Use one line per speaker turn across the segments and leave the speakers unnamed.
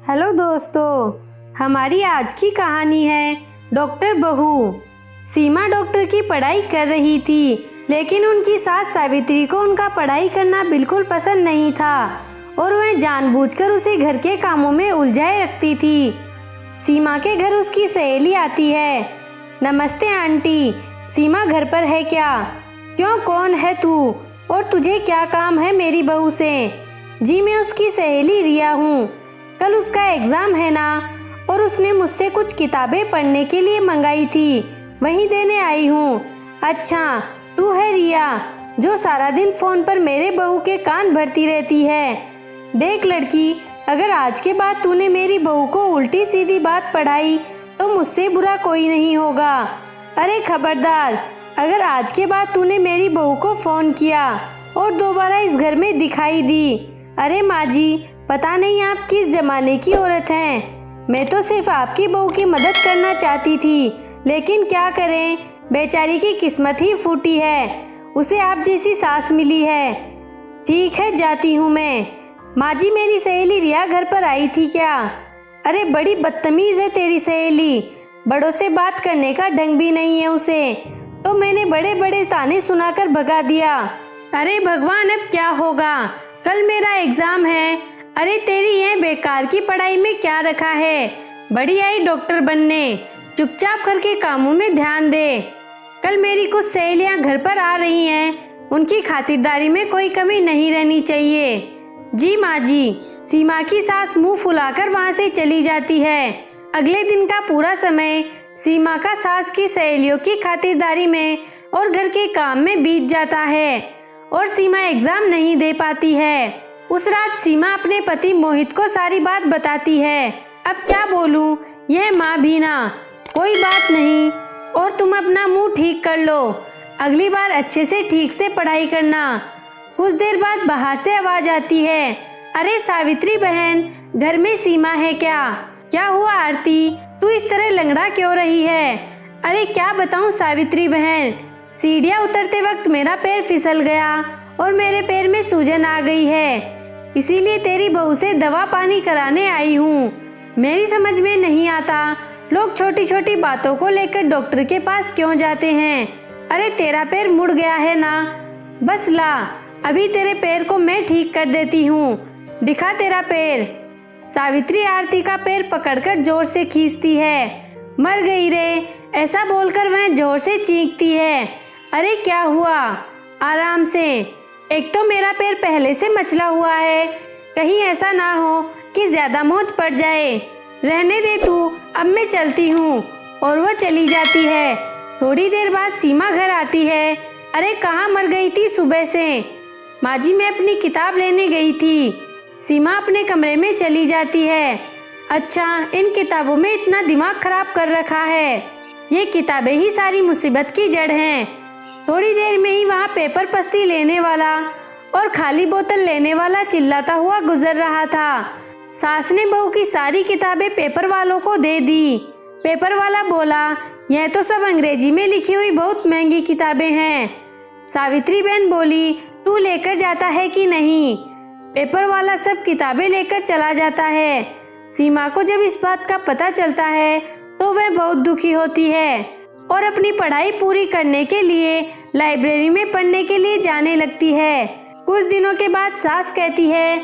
Hello दोस्तों, हमारी आज की कहानी है डॉक्टर बहू। सीमा डॉक्टर की पढ़ाई कर रही थी, लेकिन उनकी सास सावित्री को उनका पढ़ाई करना बिल्कुल पसंद नहीं था और वह जानबूझकर उसे घर के कामों में उलझाए रखती थी। सीमा के घर उसकी सहेली आती है। नमस्ते आंटी, सीमा घर पर है क्या? क्यों, कौन है तू और तुझे क्या काम है मेरी बहू से? जी मैं उसकी सहेली रिया हूँ। कल उसका एग्ज़ाम है ना, और उसने मुझसे कुछ किताबें पढ़ने के लिए मंगाई थी, वहीं देने आई हूँ। अच्छा, तू है रिया जो सारा दिन फ़ोन पर मेरे बहू के कान भरती रहती है। देख लड़की, अगर आज के बाद तूने मेरी बहू को उल्टी सीधी बात पढ़ाई तो मुझसे बुरा कोई नहीं होगा। अरे खबरदार, अगर आज के बाद तूने मेरी बहू को फ़ोन किया और दोबारा इस घर में दिखाई दी। अरे माँ जी, पता नहीं आप किस ज़माने की औरत हैं। मैं तो सिर्फ आपकी बहू की मदद करना चाहती थी, लेकिन क्या करें, बेचारी की किस्मत ही फूटी है, उसे आप जैसी सास मिली है। ठीक है, जाती हूँ मैं। माँ जी, मेरी सहेली रिया घर पर आई थी क्या? अरे बड़ी बदतमीज़ है तेरी सहेली, बड़ों से बात करने का ढंग भी नहीं है उसे, तो मैंने बड़े बड़े ताने सुनाकर भगा दिया। अरे भगवान, अब क्या होगा, कल मेरा एग्ज़ाम है। अरे तेरी ये बेकार की पढ़ाई में क्या रखा है? बड़ी आई डॉक्टर बनने, चुपचाप घर के कामों में ध्यान दे। कल मेरी कुछ सहेलियां घर पर आ रही हैं, उनकी खातिरदारी में कोई कमी नहीं रहनी चाहिए। जी माँ जी। सीमा की सास मुंह फुलाकर वहाँ से चली जाती है। अगले दिन का पूरा समय सीमा का सास की सहेलियों की खातिरदारी में और घर के काम में बीत जाता है, और सीमा एग्ज़ाम नहीं दे पाती है। उस रात सीमा अपने पति मोहित को सारी बात बताती है। अब क्या बोलूं, यह माँ भी ना, कोई बात नहीं, और तुम अपना मुंह ठीक कर लो, अगली बार अच्छे से ठीक से पढ़ाई करना। कुछ देर बाद बाहर से आवाज़ आती है। अरे सावित्री बहन, घर में सीमा है क्या? क्या हुआ आरती, तू इस तरह लंगड़ा क्यों रही है? अरे क्या बताऊं सावित्री बहन, सीढ़ियाँ उतरते वक्त मेरा पैर फिसल गया और मेरे पैर में सूजन आ गई है, इसीलिए तेरी बहू से दवा पानी कराने आई हूँ। मेरी समझ में नहीं आता, लोग छोटी छोटी बातों को लेकर डॉक्टर के पास क्यों जाते हैं। अरे तेरा पैर मुड़ गया है ना, बस ला, अभी तेरे पैर को मैं ठीक कर देती हूँ, दिखा तेरा पैर। सावित्री आरती का पैर पकड़कर जोर से खींचती है। मर गई रे, ऐसा बोलकर वह जोर से चीखती है। अरे क्या हुआ, आराम से, एक तो मेरा पैर पहले से मचला हुआ है, कहीं ऐसा ना हो कि ज्यादा मोच पड़ जाए। रहने दे तू, अब मैं चलती हूँ। और वह चली जाती है। थोड़ी देर बाद सीमा घर आती है। अरे कहाँ मर गई थी सुबह से? माँ जी, मैं अपनी किताब लेने गई थी। सीमा अपने कमरे में चली जाती है। अच्छा, इन किताबों में इतना दिमाग खराब कर रखा है, ये किताबें ही सारी मुसीबत की जड़ हैं। थोड़ी देर में ही वहाँ पेपर पस्ती लेने वाला और खाली बोतल लेने वाला चिल्लाता हुआ गुजर रहा था। सास ने बहू की सारी किताबें पेपर वालों को दे दी। पेपर वाला बोला, यह तो सब अंग्रेजी में लिखी हुई बहुत महंगी किताबें हैं। सावित्री बहन बोली, तू लेकर जाता है कि नहीं? पेपर वाला सब किताबें लेकर चला जाता है। सीमा को जब इस बात का पता चलता है तो वह बहुत दुखी होती है और अपनी पढ़ाई पूरी करने के लिए लाइब्रेरी में पढ़ने के लिए जाने लगती है। कुछ दिनों के बाद सास कहती है,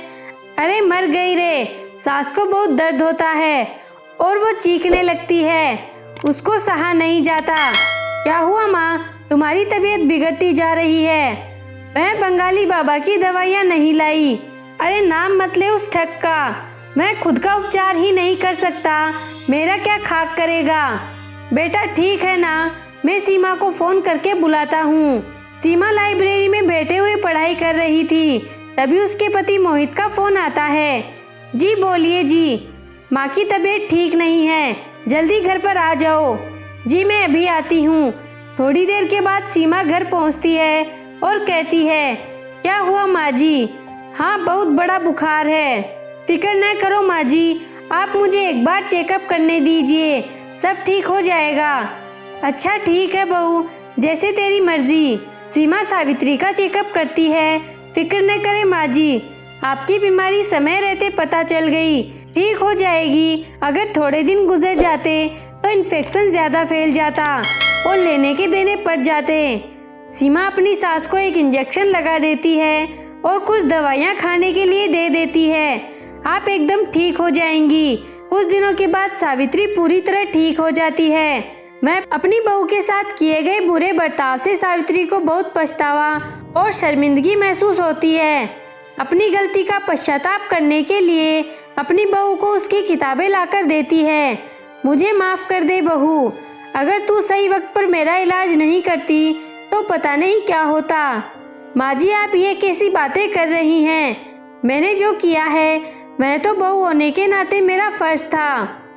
अरे मर गई रे। सास को बहुत दर्द होता है और वो चीखने लगती है, उसको सहा नहीं जाता। क्या हुआ माँ, तुम्हारी तबीयत बिगड़ती जा रही है। वह बंगाली बाबा की दवाइयाँ नहीं लाई। अरे नाम मत ले उस ठग का, मैं खुद का उपचार ही नहीं कर सकता, मेरा क्या खाक करेगा। बेटा ठीक है ना, मैं सीमा को फ़ोन करके बुलाता हूँ। सीमा लाइब्रेरी में बैठे हुए पढ़ाई कर रही थी, तभी उसके पति मोहित का फ़ोन आता है। जी बोलिए जी। माँ की तबीयत ठीक नहीं है, जल्दी घर पर आ जाओ। जी मैं अभी आती हूँ। थोड़ी देर के बाद सीमा घर पहुँचती है और कहती है, क्या हुआ माँ जी? हाँ, बहुत बड़ा बुखार है। फिक्र न करो माँ जी, आप मुझे एक बार चेकअप करने दीजिए, सब ठीक हो जाएगा। अच्छा ठीक है बहू, जैसे तेरी मर्जी। सीमा सावित्री का चेकअप करती है। फिक्र न करें माँ जी, आपकी बीमारी समय रहते पता चल गई, ठीक हो जाएगी। अगर थोड़े दिन गुजर जाते तो इन्फेक्शन ज़्यादा फैल जाता और लेने के देने पड़ जाते। सीमा अपनी सास को एक इंजेक्शन लगा देती है और कुछ दवाइयाँ खाने के लिए दे देती है। आप एकदम ठीक हो जाएंगी। कुछ दिनों के बाद सावित्री पूरी तरह ठीक हो जाती है। मैं अपनी बहू के साथ किए गए बुरे बर्ताव से सावित्री को बहुत पछतावा और शर्मिंदगी महसूस होती है। अपनी गलती का पश्चाताप करने के लिए अपनी बहू को उसकी किताबें लाकर देती है। मुझे माफ़ कर दे बहू, अगर तू सही वक्त पर मेरा इलाज नहीं करती तो पता नहीं क्या होता। माँ जी, आप ये कैसी बातें कर रही हैं? मैंने जो किया है वह तो बहू होने के नाते मेरा फर्ज था।